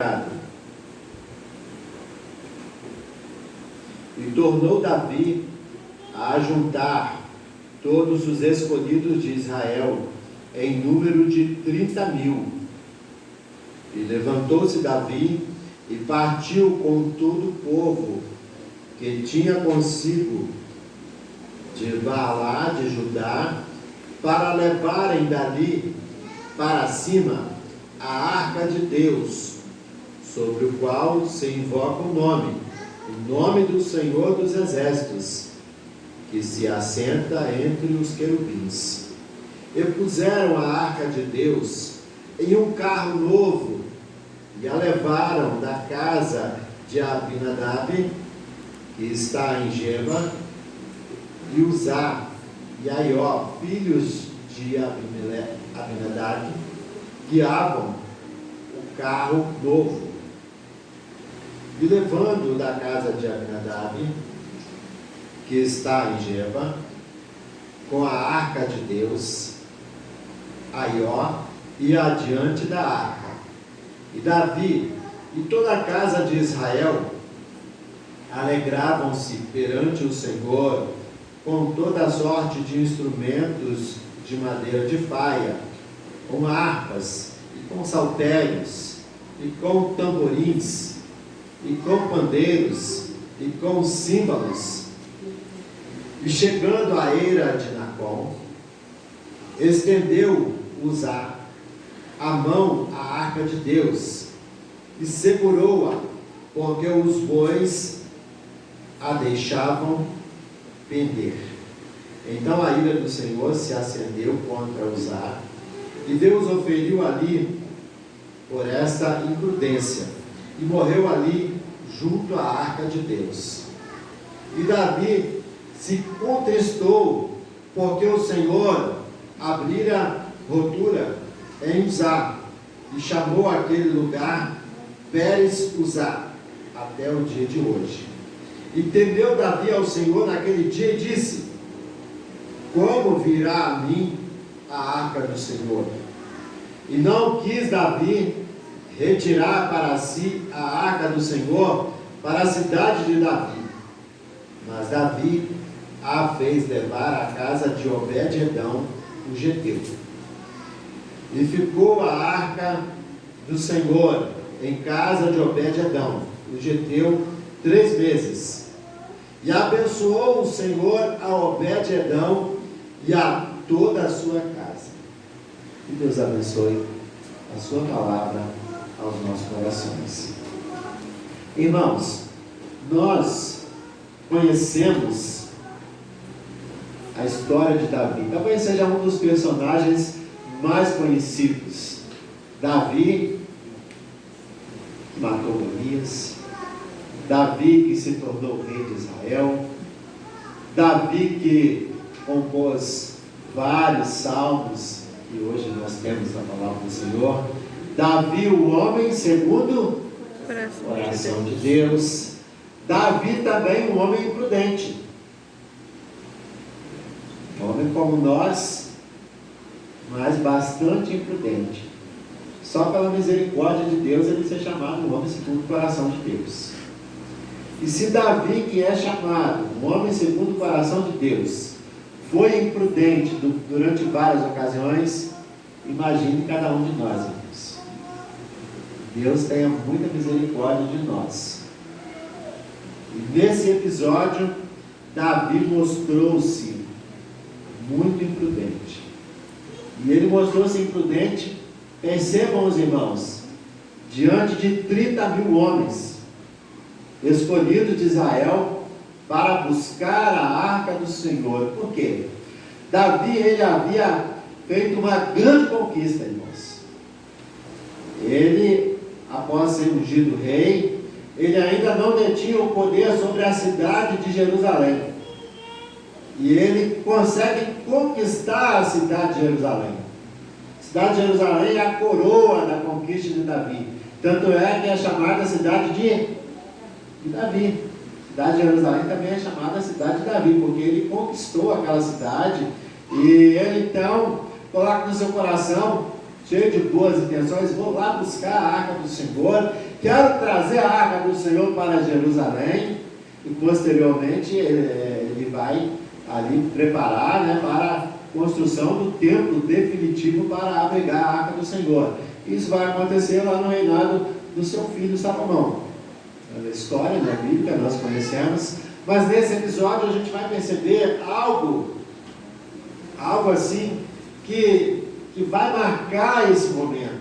E tornou Davi a ajuntar todos os escolhidos de Israel, em número de 30.000. E levantou-se Davi e partiu com todo o povo que tinha consigo de Baalá, de Judá, para levarem dali para cima a arca de Deus, sobre o qual se invoca o nome do Senhor dos Exércitos, que se assenta entre os querubins. E puseram a arca de Deus em um carro novo, e a levaram da casa de Abinadab, que está em Geba, e Uzá e Aió, filhos de Abinadab, guiavam o carro novo. E levando da casa de Abinadab, que está em Geba, com a arca de Deus, Aió ia adiante da arca. E Davi e toda a casa de Israel alegravam-se perante o Senhor com toda sorte de instrumentos de madeira de faia, com harpas, e com saltérios, e com tamborins, e com pandeiros, e com símbolos. E chegando à eira de Nacon, estendeu Uzá a mão à arca de Deus, e segurou-a, porque os bois a deixavam pender. Então a ira do Senhor se acendeu contra Uzá, e Deus o feriu ali por esta imprudência, e morreu ali junto à arca de Deus. E Davi se contristou, porque o Senhor abrira rotura em Uzá, e chamou aquele lugar Pérez Uzá, até o dia de hoje. E temeu Davi ao Senhor naquele dia e disse: como virá a mim a arca do Senhor? E não quis Davi retirar para si a arca do Senhor para a cidade de Davi, mas Davi a fez levar à casa de Obed-edom, o geteu. E ficou a arca do Senhor em casa de Obed-edom, o geteu, 3 meses. E abençoou o Senhor a Obed-edom e a toda a sua casa. Que Deus abençoe a sua palavra aos nossos corações. Irmãos, nós conhecemos a história de Davi. Talvez seja um dos personagens mais conhecidos. Davi, que matou Golias. Davi, que se tornou rei de Israel. Davi, que compôs vários salmos, que hoje nós temos a palavra do Senhor. Davi, o homem segundo o coração de Deus. Davi também, um homem imprudente. Um homem como nós, mas bastante imprudente. Só pela misericórdia de Deus ele ser chamado um homem segundo o coração de Deus. E se Davi, que é chamado um homem segundo o coração de Deus, foi imprudente durante várias ocasiões, imagine cada um de nós, irmãos. Deus tenha muita misericórdia de nós. E nesse episódio, Davi mostrou-se muito imprudente. E ele mostrou-se imprudente, percebam os irmãos, diante de 30.000 homens escolhidos de Israel para buscar a arca do Senhor. Por quê? Davi, ele havia feito uma grande conquista, irmãos. Ele, após ser ungido rei, ele ainda não detinha o poder sobre a cidade de Jerusalém. E ele consegue conquistar a cidade de Jerusalém. A cidade de Jerusalém é a coroa da conquista de Davi. Tanto é que é chamada cidade de Davi. A cidade de Jerusalém também é chamada cidade de Davi, porque ele conquistou aquela cidade. E ele então coloca no seu coração, cheio de boas intenções: vou lá buscar a arca do Senhor. quero trazer a arca do Senhor para Jerusalém, e posteriormente ele vai ali preparar, né, para a construção do templo definitivo para abrigar a arca do Senhor. Isso vai acontecer lá no reinado do seu filho Salomão. A história, né, bíblica, nós conhecemos, mas nesse episódio a gente vai perceber algo assim, que vai marcar esse momento.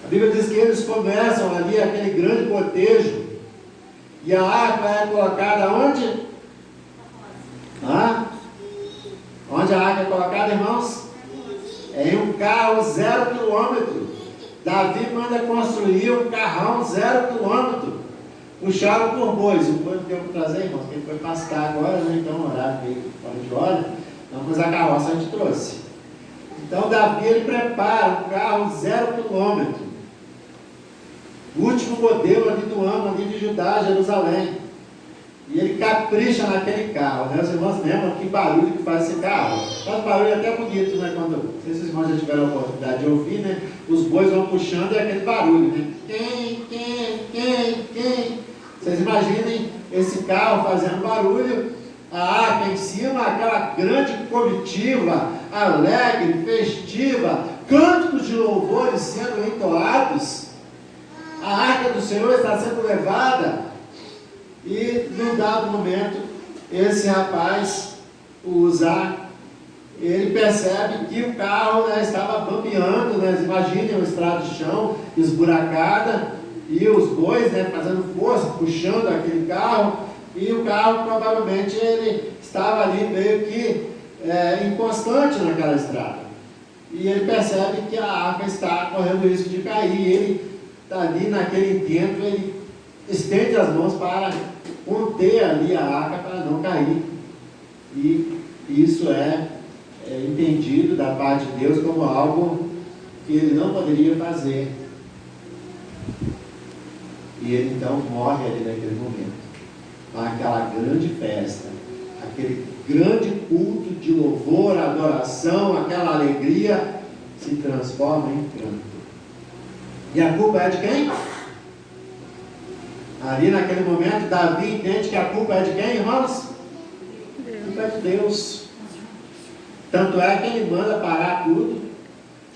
A Bíblia diz que eles começam ali aquele grande cortejo, e a arca é colocada onde? Onde a arca é colocada, irmãos? Em um carro 0 quilômetro. Davi manda construir um carrão 0 quilômetro, puxado por bois. O boi não deu para trazer, irmãos, porque ele foi pastar agora, né? Então o horário veio fora de hora, então, mas a carroça a gente trouxe. Então Davi, ele prepara um carro 0 quilômetro, o último modelo ali do ano, ali de Judá, Jerusalém, e ele capricha naquele carro, né? Os irmãos lembram que barulho que faz esse carro? Faz barulho até bonito, né? Quando, não sei se os irmãos já tiveram a oportunidade de ouvir, né? Os bois vão puxando e é aquele barulho, né? Quem? Vocês imaginem esse carro fazendo barulho, a arca em cima, aquela grande comitiva, alegre, festiva, cânticos de louvores sendo entoados. A arca do Senhor está sendo levada, e num dado momento, esse rapaz, o Uzá, ele percebe que o carro, né, estava bambeando, né? Imaginem uma estrada de chão esburacada, e os bois, né, fazendo força, puxando aquele carro, e o carro provavelmente ele estava ali meio que inconstante naquela estrada, e ele percebe que a arca está correndo risco de cair, e ele está ali naquele intento, ele estende as mãos para conter ali a arca para não cair, e isso é entendido da parte de Deus como algo que ele não poderia fazer, e ele então morre ali naquele momento. Aquela grande festa, aquele grande culto de louvor, adoração, aquela alegria se transforma em pranto. E a culpa é de quem? Ali naquele momento, Davi entende que a culpa é de quem, irmãos? A culpa é de Deus. Tanto é que ele manda parar tudo,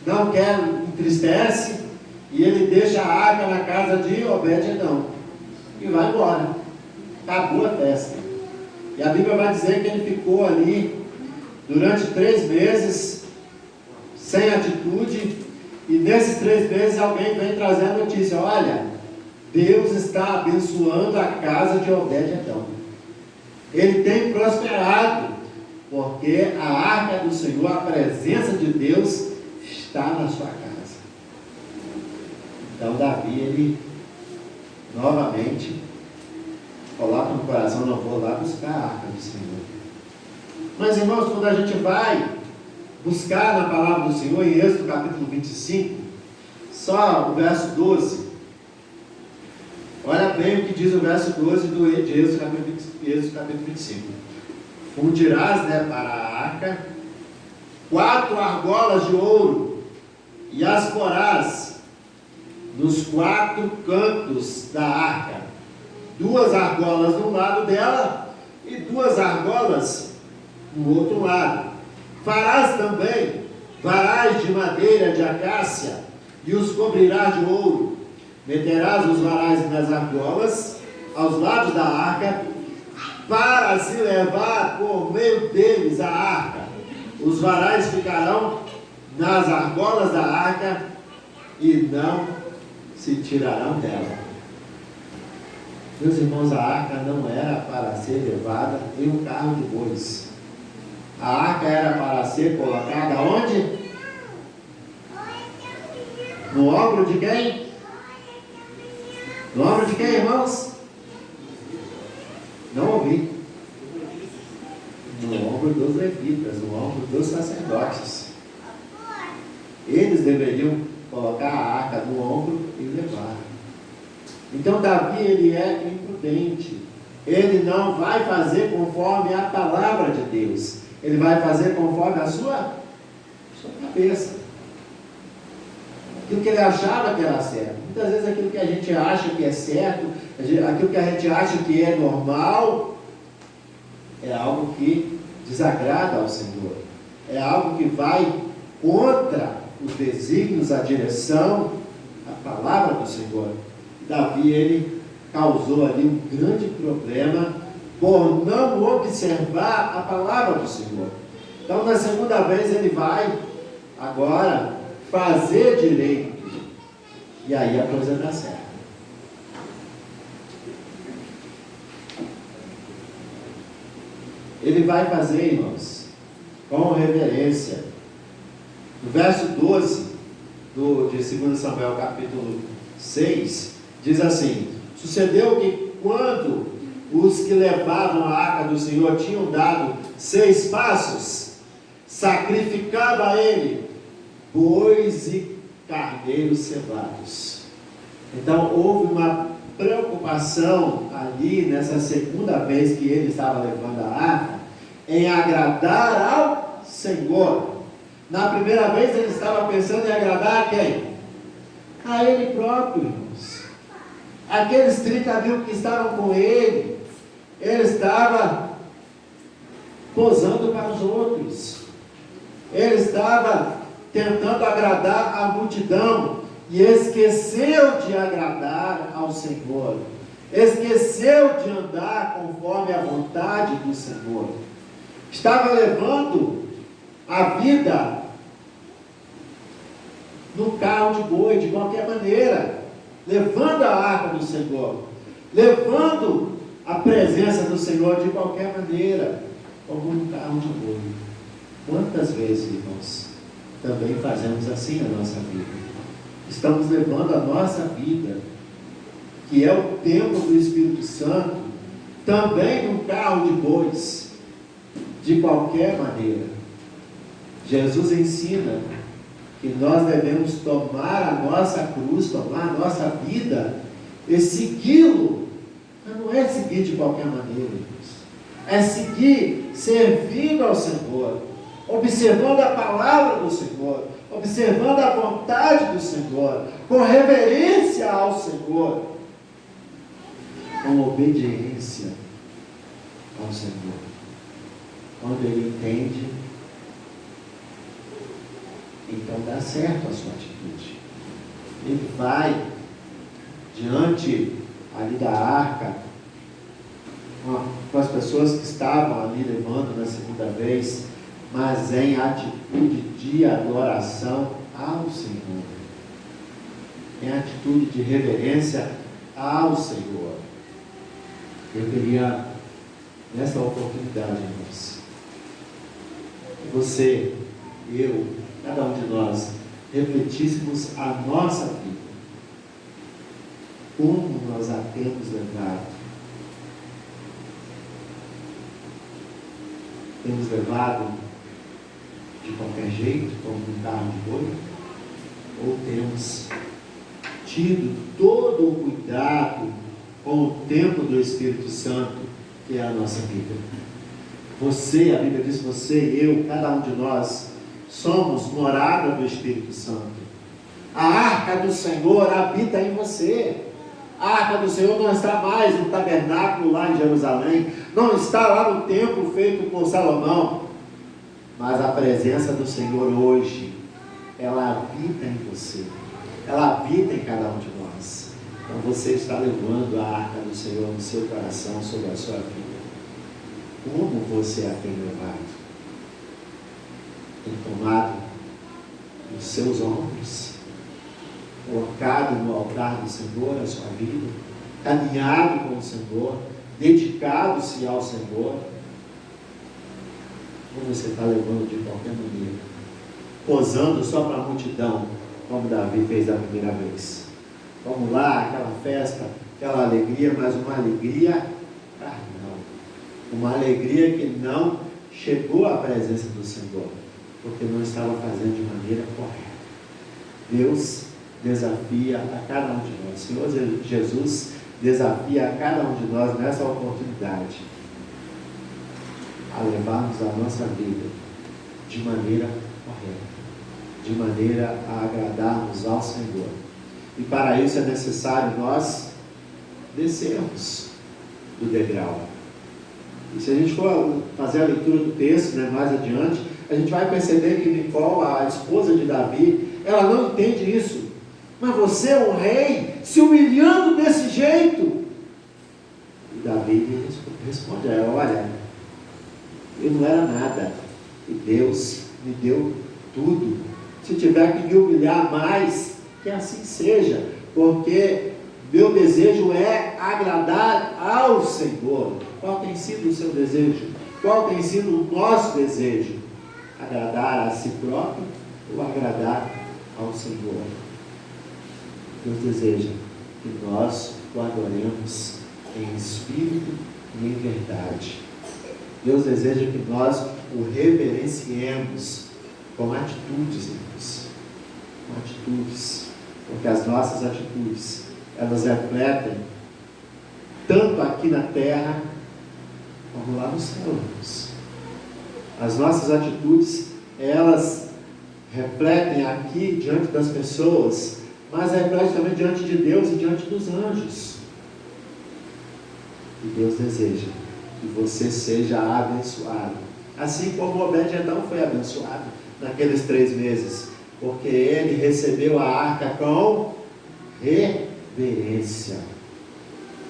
não quer, entristece, e ele deixa a arca na casa de Obed-Edom e vai embora. Acabou a festa. E a Bíblia vai dizer que ele ficou ali durante 3 meses sem atitude, e nesses 3 meses alguém vem trazer a notícia: olha, Deus está abençoando a casa de Obed-Edom, ele tem prosperado, porque a arca do Senhor, a presença de Deus está na sua casa. Então Davi, ele novamente coloca no coração: não vou lá buscar a arca do Senhor. Mas, irmãos, quando a gente vai buscar na palavra do Senhor, em Êxodo capítulo 25, só o verso 12, olha bem o que diz o verso 12 de Êxodo capítulo 25. Fundirás, né, para a arca 4 argolas de ouro, e as porás nos 4 cantos da arca, 2 argolas de um lado dela e 2 argolas no outro lado. Farás também varais de madeira de acácia e os cobrirás de ouro. Meterás os varais nas argolas aos lados da arca, para se levar por meio deles a arca. Os varais ficarão nas argolas da arca e não se tirarão dela. Meus irmãos, a arca não era para ser levada em um carro de bois. A arca era para ser colocada onde? No ombro de quem? No ombro de quem, irmãos? Não ouvi. No ombro dos levitas, no ombro dos sacerdotes. Eles deveriam colocar a arca no ombro e levar. Então Davi, ele é imprudente. Ele não vai fazer conforme a palavra de Deus. Ele vai fazer conforme a sua cabeça. aquilo que ele achava que era certo. Muitas vezes aquilo que a gente acha que é certo, aquilo que a gente acha que é normal, é algo que desagrada ao Senhor. É algo que vai contra os desígnios, a direção, a palavra do Senhor. Davi, ele causou ali um grande problema por não observar a palavra do Senhor. Então, na segunda vez, ele vai agora fazer direito. E aí a coisa dá certo. Ele vai fazer, irmãos, com reverência. No verso 12 de 2 Samuel, capítulo 6, diz assim: sucedeu que quando os que levavam a arca do Senhor tinham dado 6 passos, sacrificava ele bois e carneiros cevados. Então houve uma preocupação ali, nessa segunda vez que ele estava levando a arca, em agradar ao Senhor. Na primeira vez ele estava pensando em agradar a quem? A ele próprio, irmãos. Aqueles 30 mil que estavam com ele, ele estava posando para os outros. Ele estava tentando agradar a multidão e esqueceu de agradar ao Senhor. Esqueceu de andar conforme a vontade do Senhor. Estava levando a vida no carro de boi, de qualquer maneira, levando a arca do Senhor, levando a presença do Senhor de qualquer maneira, como no carro de boi. Quantas vezes, irmãos, também fazemos assim a nossa vida? Estamos levando a nossa vida, que é o templo do Espírito Santo, também num carro de bois, de qualquer maneira. Jesus ensina que nós devemos tomar a nossa cruz, tomar a nossa vida e segui-lo. Mas não é seguir de qualquer maneira, irmãos. É seguir servindo ao Senhor, observando a palavra do Senhor, observando a vontade do Senhor, com reverência ao Senhor, com obediência ao Senhor. Quando ele entende, então dá certo a sua atitude. Ele vai diante ali da arca, com as pessoas que estavam ali levando na segunda vez, mas em atitude de adoração ao Senhor, em atitude de reverência ao Senhor. Eu queria, nessa oportunidade, irmãos, que você, eu, cada um de nós, refletíssemos a nossa vida, como nós a temos levado. Temos levado de qualquer jeito, como um carro de boi? Ou temos tido todo o cuidado com o templo do Espírito Santo, que é a nossa vida? Você, a Bíblia diz, você, eu, cada um de nós, somos morada do Espírito Santo. A arca do Senhor habita em você. A arca do Senhor não está mais no tabernáculo lá em Jerusalém, não está lá no templo feito por Salomão, mas a presença do Senhor hoje, ela habita em você, ela habita em cada um de nós. Então você está levando a arca do Senhor no seu coração, sobre a sua vida. Como você a tem levado? Tem tomado nos seus ombros, colocado no altar do Senhor a sua vida, caminhado com o Senhor, dedicado-se ao Senhor? Ou você está levando de qualquer maneira, posando só para a multidão, como Davi fez da primeira vez? Vamos lá, aquela festa, aquela alegria, mas uma alegria carnal, uma alegria que não chegou à presença do Senhor, porque não estava fazendo de maneira correta. Deus desafia a cada um de nós, Senhor Jesus desafia a cada um de nós nessa oportunidade a levarmos a nossa vida de maneira correta, de maneira a agradarmos ao Senhor. E para isso é necessário nós descermos do degrau. E se a gente for fazer a leitura do texto, mais adiante, a gente vai perceber que Nicol, a esposa de Davi, ela não entende isso. Mas você é um rei se humilhando desse jeito. E Davi responde a ela: olha, eu não era nada, e Deus me deu tudo. Se tiver que me humilhar mais, que assim seja, porque meu desejo é agradar ao Senhor. Qual tem sido o seu desejo? Qual tem sido o nosso desejo? Agradar a si próprio ou agradar ao Senhor? Deus deseja que nós o adoremos em espírito e em verdade. Deus deseja que nós o reverenciemos com atitudes, irmãos. Com atitudes. Porque as nossas atitudes, elas refletem tanto aqui na terra como lá no céu, irmãos. As nossas atitudes, elas refletem aqui diante das pessoas, mas refletem também diante de Deus e diante dos anjos. E Deus deseja que você seja abençoado, assim como Obed-Edom foi abençoado naqueles 3 meses, porque ele recebeu a arca com reverência.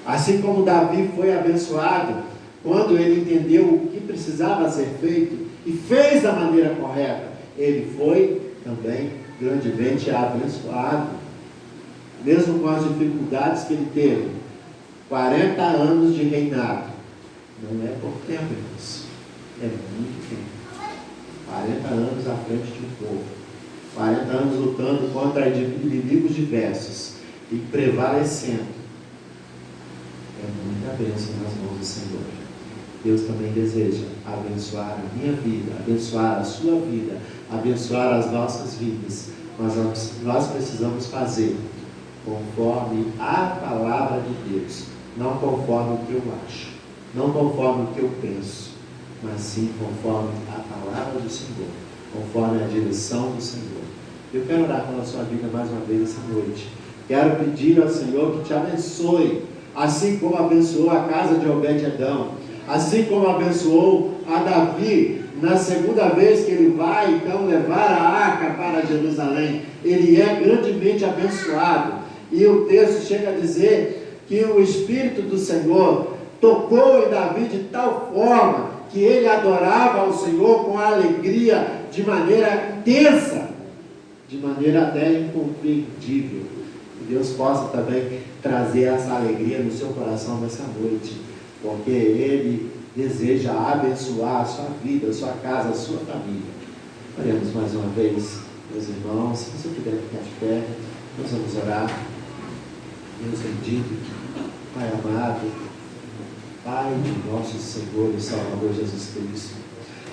Assim como Davi foi abençoado quando ele entendeu o que precisava ser feito e fez da maneira correta, ele foi também grandemente abençoado, mesmo com as dificuldades que ele teve. 40 anos de reinado não é pouco tempo, irmãos, é muito tempo. 40 anos à frente de um povo, 40 anos lutando contra inimigos diversos e prevalecendo. É muita bênção nas mãos do Senhor. Deus também deseja abençoar a minha vida, abençoar a sua vida, abençoar as nossas vidas, mas nós precisamos fazer conforme a palavra de Deus, não conforme o que eu acho, não conforme o que eu penso, mas sim conforme a palavra do Senhor, conforme a direção do Senhor. Eu quero orar pela sua vida mais uma vez essa noite. Quero pedir ao Senhor que te abençoe, assim como abençoou a casa de Obed-Edom, assim como abençoou a Davi na segunda vez que ele vai então levar a arca para Jerusalém. Ele é grandemente abençoado, e o texto chega a dizer que o Espírito do Senhor tocou em Davi de tal forma que ele adorava ao Senhor com alegria de maneira intensa, de maneira até incompreendível. Que Deus possa também trazer essa alegria no seu coração nessa noite, porque Ele deseja abençoar a sua vida, a sua casa, a sua família. Oremos mais uma vez, meus irmãos. Se você puder ficar de pé, nós vamos orar. Deus bendito, Pai amado, Pai de nosso Senhor e Salvador Jesus Cristo,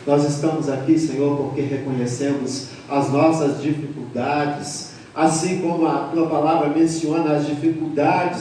nós estamos aqui, Senhor, porque reconhecemos as nossas dificuldades, assim como a Tua palavra menciona as dificuldades